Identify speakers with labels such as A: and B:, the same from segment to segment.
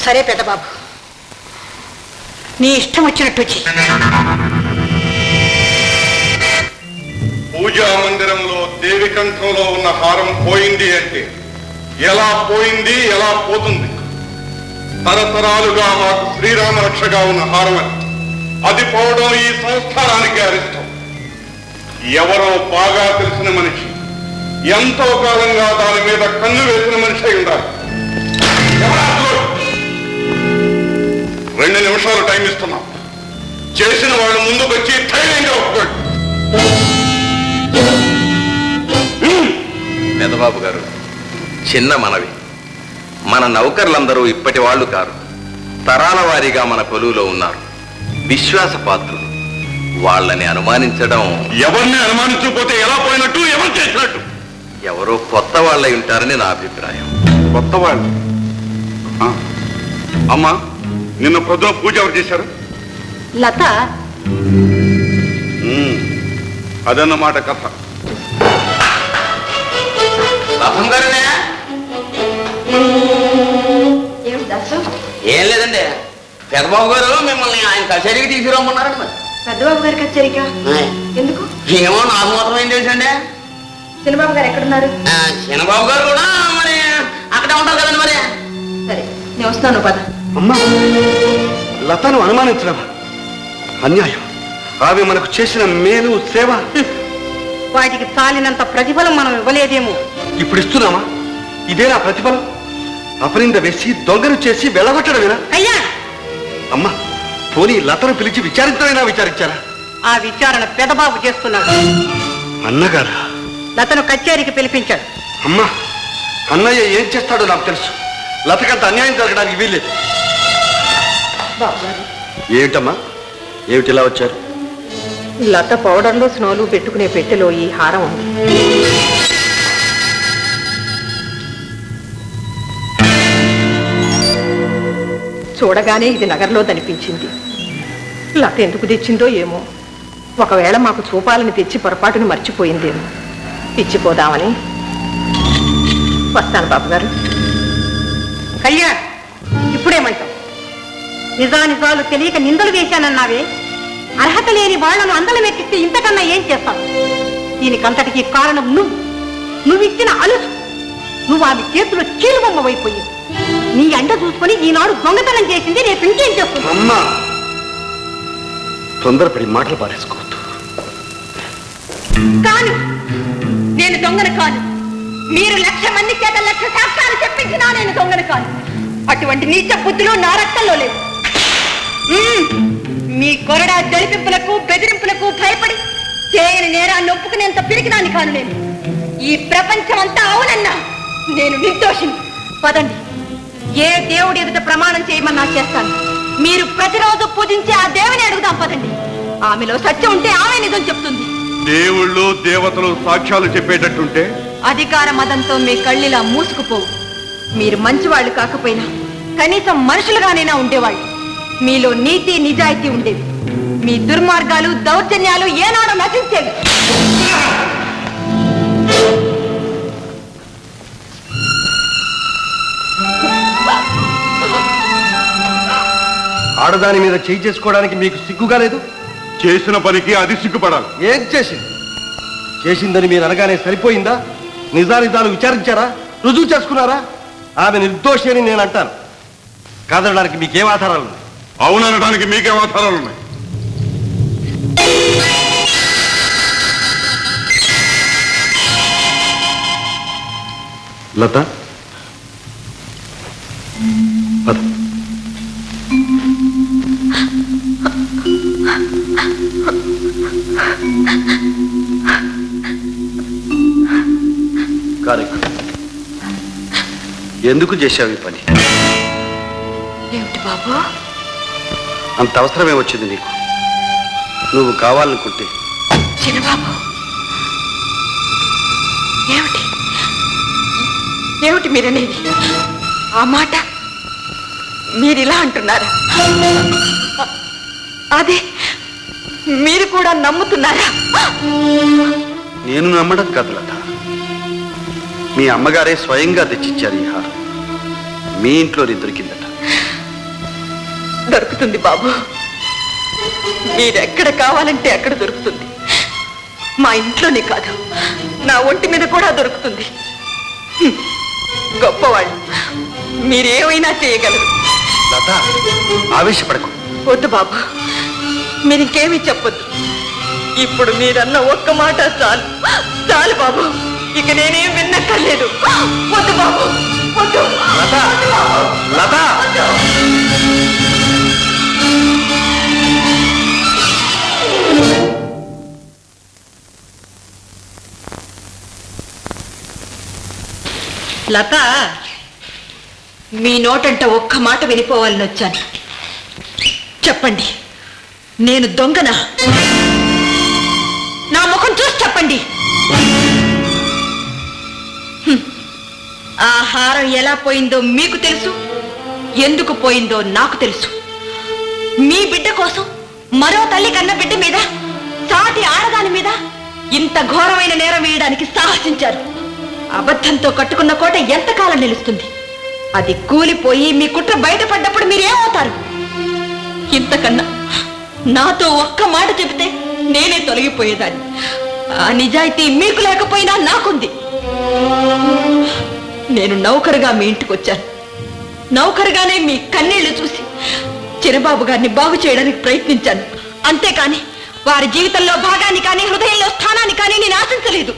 A: సరే పెద్దబాబు, నీ ఇష్టం వచ్చినట్టు వచ్చి.
B: పూజా మందిరంలో దేవి కంఠంలో ఉన్న హారం పోయింది అంటే ఎలా పోయింది, ఎలా పోతుంది? తరతరాలుగా మాకు శ్రీరామ రక్షగా ఉన్న హారం అది పోవడం ఈ సంస్థానానికి అరిష్టం. ఎవరో బాగా తెలిసిన మనిషి, ఎంతో కాలంగా దాని మీద కన్ను వేసిన మనిషి అయి ఉండాలి. 2 నిమిషాలు టైం ఇస్తున్నాం. చేసిన వాళ్ళు ముందుకు వచ్చి ధైర్యంగా ఒప్పుకోండి.
C: పెదబాబు గారు, చిన్న మనవి. మన నౌకర్లందరూ ఇప్పటి వాళ్ళు కారు, తరాల వారీగా మన కొలువులో ఉన్నారు, విశ్వాసపాత్రులు. వాళ్ళని అనుమానించడం.
B: ఎవరిని అనుమానించకపోతే ఎలా పోయినట్టు, ఎవరు చేసినట్టు?
C: ఎవరో కొత్త వాళ్ళై ఉంటారని నా అభిప్రాయం.
B: కొత్త వాళ్ళు? అమ్మా, నిన్న ప్రొద్దున పూజ ఎవరు చేశారు?
A: లత.
B: అదన్నమాట కథ.
C: ఏం లేదండి, పెద్దబాబు గారు మిమ్మల్ని ఆయన కచేరీకి తీసుకురమ్మన్నారండి. మరి
A: పెద్దబాబు గారి కచేరీకా? ఎందుకు?
C: ఏమో నాకు మాత్రం ఏం తెలుసండి.
A: చిన్నబాబు గారు ఎక్కడున్నారు?
C: చిన్నబాబు గారు కూడా మరి అక్కడే ఉంటారు కదండి. మరి
A: సరే, నేను వస్తాను. పద.
D: అమ్మా, లతను అనుమానించడం అన్యాయం. ఆమె మనకు చేసిన మేలు, సేవ.
A: వాటికి చాలినంత ప్రతిఫలం మనం ఇవ్వలేదేమో.
D: ఇప్పుడు ఇస్తున్నామా? ఇదేనా ప్రతిఫలం? అపనింద వేసి, దొంగను చేసి వెళ్ళగొట్టడమేనా?
A: అయ్యా!
D: అమ్మా, పోనీ లతను పిలిచి విచారించడమైనా విచారించారా?
A: ఆ విచారణ పెదబాబు చేస్తున్నాడు.
D: అన్నగారా?
A: లతను కచేరీకి పిలిపించాడు.
D: అమ్మా, అన్నయ్య ఏం చేస్తాడో నాకు తెలుసు. లతకంత అన్యాయం జరగడానికి వీల్లేదు. ఏమిటమ్మా, ఏమిటి ఇలా వచ్చారు?
A: లత పౌడర్లు, స్నోలు పెట్టుకునే పెట్టెలో ఈ హారం ఉంది. చూడగానే ఇది నగర్లో కనిపించింది. లత ఎందుకు తెచ్చిందో ఏమో. ఒకవేళ మాకు చూపాలని తెచ్చి పొరపాటును మర్చిపోయిందేమో. పిచ్చిపోదామని. వస్తాను బాబుగారు. కళ్యాణ్, ఇప్పుడేమంటావు? నిజానిజాలు తెలియక నిందలు వేశానన్నావే. అర్హత లేని వాళ్లను అందలు మెట్టిస్తే ఇంతకన్నా ఏం చేస్తావు? దీనికంతటికి కారణం నువ్విచ్చిన అలుసు. నువ్వు ఆమె చేతిలో చీలుబొమ్మవైపోయావు. నీ అండ చూసుకొని ఈనాడు దొంగతనం చేసింది, రేపు ఇంకేం చేస్తుంది?
D: అమ్మా, తొందరపడి మాటలు పారేసుకోవద్దు.
A: కాను, నేను దొంగను కాను. మీరు 1,00,000 మంది చేత 1,00,000 శాస్త్రాలు చెప్పించినా నేను దొంగను కాను. అటువంటి నీచ బుద్ధులు నా రక్తంలో లేవు. మీ కొరడా జరిపింపులకు, బెదిరింపులకు భయపడి చేయని నేరాన్ని ఒప్పుకునేంత పిరికిదాన్ని కాను నేను. ఈ ప్రపంచం అంతా అవునన్నా నేను నిర్దోషిని. పదండి, ఏ దేవుడి ఎదుట ప్రమాణం చేయమన్నా చేస్తాను. మీరు ప్రతిరోజు పూజించే ఆ దేవుని అడుగుదాం. పదండి. ఆమెలో సత్యం ఉంటే ఆమె నిజం చెప్తుంది.
B: దేవుళ్ళు, దేవతలు సాక్ష్యాలు చెప్పేటట్టుంటే
A: అధికార మదంతో మీ కళ్ళిలా మూసుకుపోవు. మీరు మంచివాళ్లు కాకపోయినా కనీసం మనుషులుగానైనా ఉండేవాళ్ళు. మీలో నీతి, నిజాయితీ ఉండేవి. మీ దుర్మార్గాలు, దౌర్జన్యాలు ఏనాడో నశించేవి.
D: ఆడదాని మీద చేయి చేసుకోవడానికి మీకు సిగ్గుగా లేదు?
B: చేసిన పనికి అది సిగ్గుపడాలి.
D: ఏం చేసింది? చేసిందని మీరు అనగానే సరిపోయిందా? నిజానిజాలు విచారించారా? రుజువు చేసుకున్నారా? ఆమె నిర్దోషి అని నేను అంటాను. కాదనడానికి మీకేం ఆధారాలు ఉన్నాయి?
B: అవుననడానికి మీకేం ఆధారాలు ఉన్నాయి?
D: లత, పద. ఎందుకు చేశావు ఈ పని?
A: ఏమిటి బాబు?
D: అంత అవసరమే వచ్చింది నీకు? నువ్వు కావాలనుకుంటే.
A: చిన్నబాబు, ఏమిటి ఏమిటి మీరనేది? ఆ మాట మీరిలా అంటున్నారా? అదే మీరు కూడా నమ్ముతున్నారా?
D: నేను నమ్మడం కాదు లత, మీ అమ్మగారే స్వయంగా తెచ్చిచ్చారు ఈ హారం. మీ ఇంట్లోనే దొరికిందట.
E: దొరుకుతుంది బాబు. మీరెక్కడ కావాలంటే అక్కడ దొరుకుతుంది. మా ఇంట్లోనే కాదు, నా ఒంటి మీద కూడా దొరుకుతుంది. గొప్పవాళ్ళు, మీరేమైనా చేయగలరు.
D: లత, ఆవేశపడకు.
E: వద్దు బాబు, మీరింకేమీ చెప్పొద్దు. ఇప్పుడు మీరన్న ఒక్క మాట చాలు. చాలు బాబు, ఇక నేనేం విన్నక్కర్లేదు. వద్దు బాబు, వద్దు.
D: లత, లత.
A: లత,
E: మీ నోటంట ఒక్క మాట వినిపోవాలని వచ్చాను. చెప్పండి, నేను దొంగనా? నా ముఖం చూసి చెప్పండి. ఆ హారం ఎలా పోయిందో మీకు తెలుసు, ఎందుకు పోయిందో నాకు తెలుసు. మీ బిడ్డ కోసం మరో తల్లి కన్న బిడ్డ మీద, సాటి ఆడదాని మీద ఇంత ఘోరమైన నేరం వేయడానికి సాహసించారు. అబద్ధంతో కట్టుకున్న కోట ఎంతకాలం నిలుస్తుంది? అది కూలిపోయి మీ కుట్ర బయటపడ్డప్పుడు మీరేమవుతారు? ఇంతకన్నా నాతో ఒక్క మాట చెబితే నేనే తొలగిపోయేదాన్ని. ఆ నిజాయితీ మీకు లేకపోయినా నాకుంది. నేను నౌకరుగా మీ ఇంటికి వచ్చాను. నౌకరుగానే మీ కన్నీళ్లు చూసి చిరబాబు గారిని బాగు చేయడానికి ప్రయత్నించాను. అంతేకాని వారి జీవితంలో భాగాన్ని కానీ హృదయంలో స్థానాన్ని కానీ నేను ఆశించలేదు.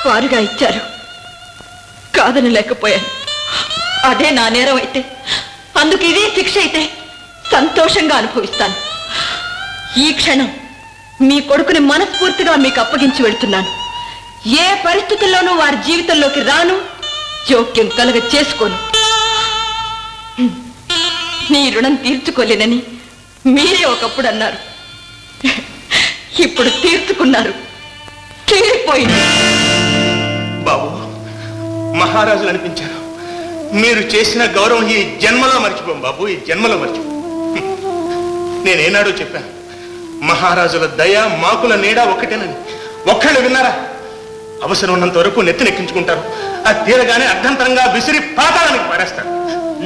E: వారుగా ఇచ్చారు, కాదని లేకపోయాను. అదే నా నేరం అయితే, అందుకు ఇదే శిక్ష అయితే సంతోషంగా అనుభవిస్తాను. ఈ క్షణం మీ కొడుకుని మనస్ఫూర్తిగా మీకు అప్పగించి వెళ్తున్నాను. ఏ పరిస్థితుల్లోనూ వారి జీవితంలోకి రాను, జోక్యం కలుగ చేసుకోను. నీ రుణం తీర్చుకోలేనని మీరే ఒకప్పుడు అన్నారు. ఇప్పుడు తీర్చుకున్నారు, తీరిపోయింది.
F: బాబు, మహారాజులు అనిపించారు. మీరు చేసిన గౌరవం ఈ జన్మలో మర్చిపోం బాబు, ఈ జన్మలో మర్చిపో. నేనేనాడో చెప్పాను, మహారాజుల దయ మాకుల నీడ ఒకటేనని. ఒక్కళ్ళు విన్నారా? అవసరం ఉన్నంత వరకు నెత్తినెక్కించుకుంటారు. అది తీరగానే అర్ధంతరంగా విసిరి పాతాళానికి పారేస్తారు,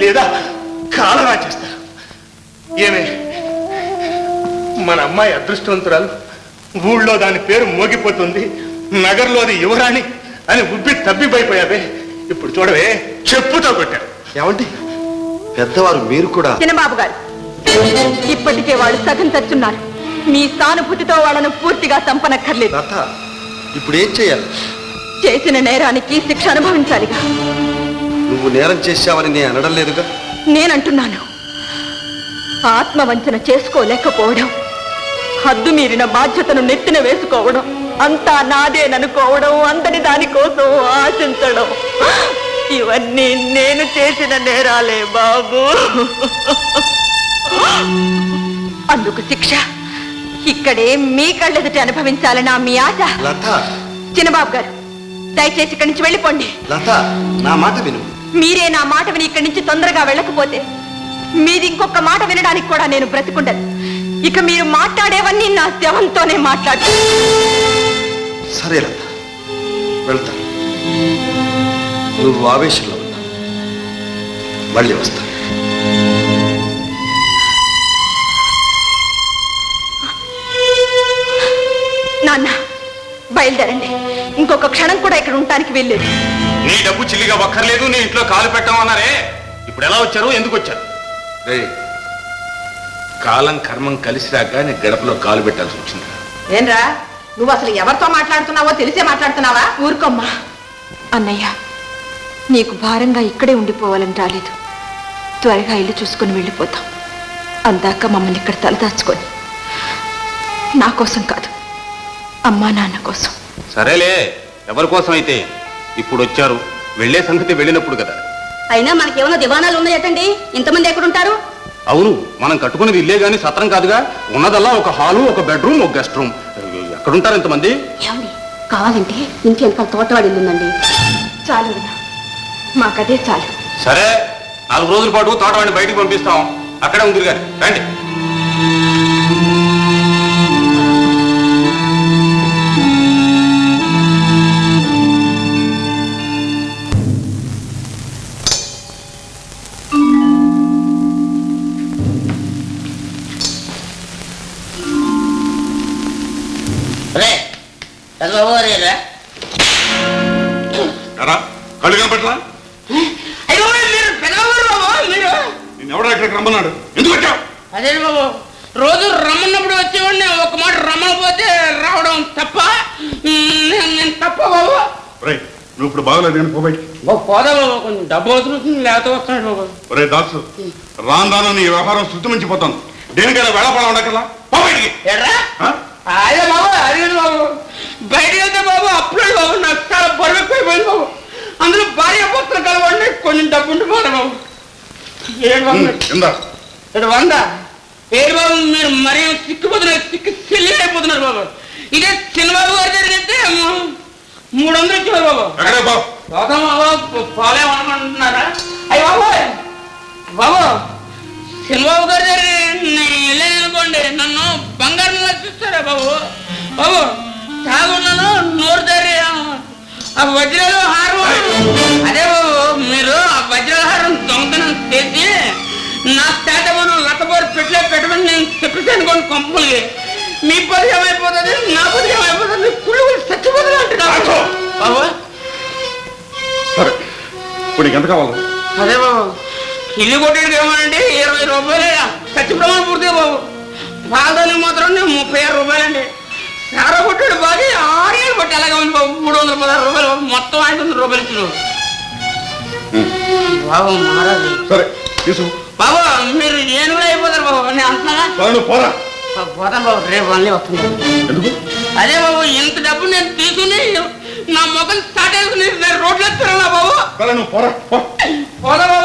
F: లేదా కాలరా చేస్తారు. ఏమే, మన అమ్మాయి అదృష్టవంతురాలు. ఊళ్ళో దాని పేరు మోగిపోతుంది, నగర్లో అది యువరాణి అని ఉబ్బి తబ్బిపోయిపోయావే. ఇప్పుడు చూడవే, చెప్పుతో కొట్టారు.
D: ఏమండి, పెద్దవారు మీరు కూడా.
E: చిన్నబాబు గారు, ఇప్పటికే వాళ్ళు సగం చచ్చున్నారు. మీ సానుభూతితో వాళ్ళను పూర్తిగా చంపనక్కర్లేదు.
D: లత, ఇప్పుడు ఏం చేయాలి?
E: చేసిన నేరానికి శిక్ష అనుభవించాలిగా.
D: నువ్వు నేరం చేశావని నేను అనడం లేదుగా.
E: నేనంటున్నాను, ఆత్మవంచన చేసుకోలేకపోవడం, హద్దు మీరిన బాధ్యతను నెత్తిన వేసుకోవడం, అంతా నాదేననుకోవడం, అంతటి దానికోసం ఆశించడం, ఇవన్నీ నేను చేసిన నేరాలే బాబు. అందుకు శిక్ష ఇక్కడే మీ కళ్ళెదుటి అనుభవించాలనా మీ ఆశ?
D: లత.
E: చిన్నబాబు గారు, దయచేసి ఇక్కడి నుంచి వెళ్ళిపోండి.
D: లత, నా మాట విను.
E: మీరే నా మాట విని ఇక్కడి నుంచి తొందరగా వెళ్ళకపోతే మీది ఇంకొక మాట వినడానికి కూడా నేను బ్రతికుండను. ఇక మీరు మాట్లాడేవన్నీ నా శవంతోనే మాట్లాడు.
D: సరే లత, వెళ్తా. నువ్వు ఆవేశంలో ఉన్నా, మళ్ళీ వస్తా.
E: నాన్న, బయలుదేరండి. ఇంకొక క్షణం కూడా ఇక్కడ ఉండటానికి వెళ్ళలేదు.
F: నీ డబ్బు చిల్లిగా ఒక్కర్లేదు, నీ ఇంట్లో కాలు పెట్టామన్నారే. ఇప్పుడు ఎలా వచ్చారు, ఎందుకు వచ్చారు? కాలం కర్మం కలిసి రాక నీ గడపలో కాలు పెట్టాల్సి వచ్చింది.
A: ఏంరా, నువ్వు అసలు ఎవరితో మాట్లాడుతున్నావో తెలిసే మాట్లాడుతున్నావా?
E: ఊరుకోమ్మా. అన్నయ్య, నీకు భారంగా ఇక్కడే ఉండిపోవాలని రాలేదు. త్వరగా ఇల్లు చూసుకొని వెళ్ళిపోతాం. అందాక మమ్మల్ని ఇక్కడ తలదాచుకొని. నా కోసం కాదు, అమ్మా నాన్న కోసం.
F: సరేలే, ఎవరి కోసం అయితే. ఇప్పుడు వచ్చారు, వెళ్లే సంగతి వెళ్ళినప్పుడు కదా.
A: అయినా మనకేమైనా దివానాలు ఉన్నాయటండి? ఇంతమంది ఎక్కడుంటారు?
F: అవును, మనం కట్టుకునేది ఇల్లే గాని సత్రం కాదుగా. ఉన్నదల్లా ఒక హాలు, ఒక బెడ్రూమ్, ఒక గెస్ట్ రూమ్. ఎక్కడుంటారు ఇంతమంది?
A: ఏమండి, కావాలంటే ఇంటి వెనకాల తోటవాడి ఉందండి.
E: చాలు వదినా, మాకదే చాలు.
F: సరే, 4 రోజుల పాటు తోటవాడిని బయటికి పంపిస్తాం. అక్కడే ఉంది గాని రండి.
G: రే చంద్రబాబు గారేరా
B: ఎరా కళ్ళు కనపట్లా
G: అయ్యో మీరు పెద్దవారు బాబు మీరు
B: నేను ఎవడో ఇక్కడికి రమ్మన్నాడు ఎందుకు వచ్చావు
G: అదే బాబు రోజు రమ్మన్నప్పుడు వచ్చేవాడిని ఒక మాట రమ్మకపోతే రావడం తప్ప నేను తప్ప బాబు
B: రే నువ్వు ఇప్పుడు బాగలేదు నేను పోబట్టి
G: బాబు పోదా బాబు కొంచెం డబ్బు అవుతుంది లేకపోతే వస్తున్నాడు బాబు
B: ఒరే దాసు రాను నీ వ్యవహారం శృతిమించిపోతాను దేనికైనా వెళ్ళపడా ఉండకల్లా పోబడికి
G: ఎడ్రా అదే బాబు అదే బాబు బయటకు వెళ్తే బాబు అప్పుడు బాబు నాకు చాలా బరువెక్కువైపోయింది బాబు అందులో భార్య పుత్రులు కలవండి కొంచెం డబ్బు ఉండిపోవాలి బాబు ఏడు బాబు
B: ఇందా
G: ఇటు 100 ఏడు బాబు మీరు మరీ సిక్కిపోతున్నారు సిల్లి అయిపోతున్నారు బాబు ఇదే చిన్నబాబు గారు జరిగితే 300 ఇచ్చేవారు బాబు
B: ఎక్కడే బాబు
G: పోతాం బాబు పోలేమనుకుంటున్నారా అయ్యి బాబు బాబు చిన్నబాబు గారు జరిగి నేను వెళ్ళానుకోండి నన్ను బంగారంలో చూస్తారా బాబు బాబు తాగున్నాను నోరు దారి ఆ వజ్రాలు హారం అదే బాబు మీరు ఆ వజ్రాల హారం దొంగతనం చేసి నా తేటబోరు లతబోరు పెట్టమని నేను చెప్పేసాను కొన్ని కంపులకి మీ పది ఏమైపోతుంది నా పది ఏమైపోతుంది కుళ్ళు చచ్చిపోతుంది అంటున్నారు బాబు
B: సరే ఇప్పుడు నీకు ఎంత కావాలి
G: అదే బాబు ఇల్లు కొట్టేది ఏమండి 20 రూపాయలు ఖర్చు ప్రమాణం పూర్తిగా బాబు పాలదానికి మాత్రం 36 రూపాయలండి సారా కొట్టాడు బాగా 6 ఏళ్ళు కొట్టి అలాగే ఉంది బాబు 316 రూపాయలు బాబు మొత్తం 500 రూపాయలు ఇచ్చిన బాబు మహారాజు
B: సరే తీసు
G: బాబు మీరు ఏనుగులు అయిపోతారు బాబు నేను అంటున్నాగా
B: నువ్వు పోరా
G: పోతాను బాబు రేపు మళ్ళీ వస్తుంది
B: ఎందుకు
G: అదే బాబు ఇంత డబ్బు నేను తీసుకుని నా మొక్కలు స్టార్ట్ చేసుకుని నేను రోడ్లు ఎత్తున్నా బాబు
B: సరే నువ్వు పోరా
G: పోదా బాబు